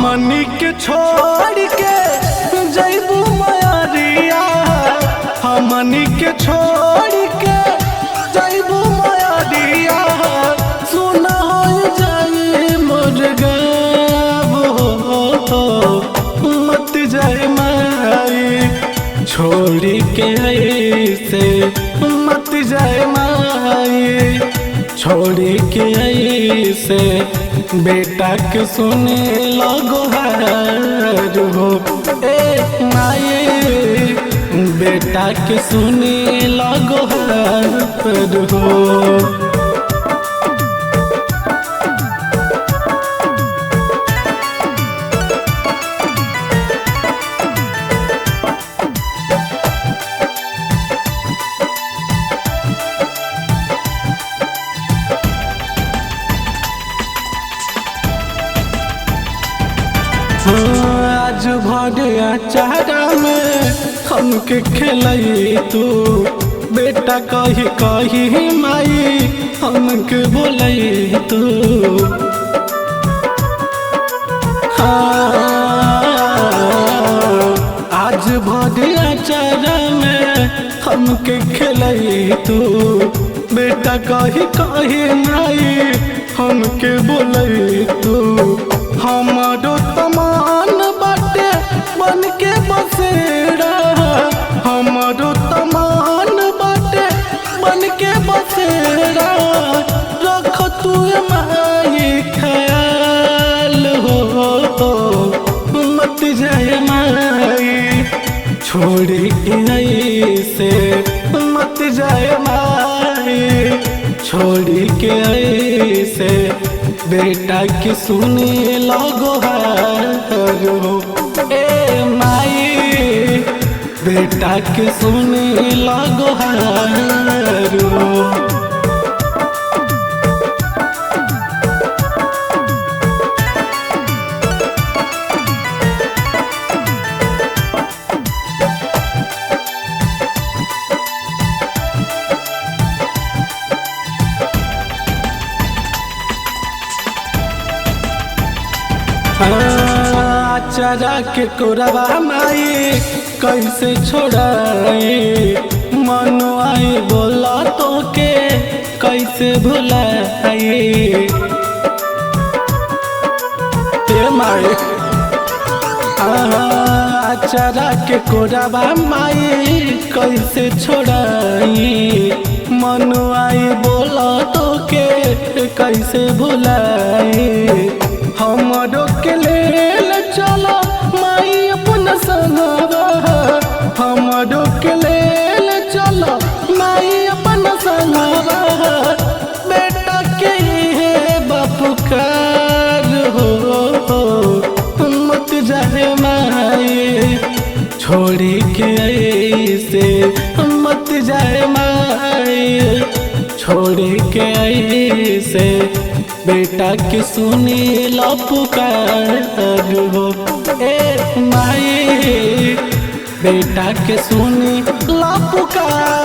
हमनी के छोड़ के जैबू मयरिया, हमनी के छोड़ के जैबू मयरिया, सुना हो जाए मोर गाबो मत जाए माई, छोड़ी के ऐसे मत जाए माई, छोड़ी के ऐसे बेटा के सुने लगो हार हो। ए माई बेटा के सुने लगो हार हो। आज भर चारा में हमके खेलई तू, बेटा कही कही माई हमके बोलई तू। हाँ आज भर चारा में हमके खेलई तू, बेटा कही कही माई हमके बोलई तू। हमारो तमान बाटे बन के बसेरा, हमारो तमान बाटे बन के बसेरा, रख तू माई ख्याल हो मत जाए माई, छोड़ी के से मत जाए माई, छोड़ी के से बेटा के सुने लगो हार हो। ए माई बेटा के सुने लगो हार हो। चरा के कोरबा माई कैसे छोड़ाई, मनो आई बोला तो के कैसे भुलाई। हे माई चरा के कोरबा माई कैसे छोड़ाई, मनो आई बोला तो के कैसे भुलाई। हमरो के लेल चलो माई अपन संगवा, हमरो के लेल चलो माई अपन संगवा, बेटा के हे बपुकार हो मत जाए माई, छोड़ी के ऐसे मत जाए माई, छोड़ी के ऐसे बेटा के सुनी लो पुकार हो। ए माई बेटा के सुनी लो पुकार।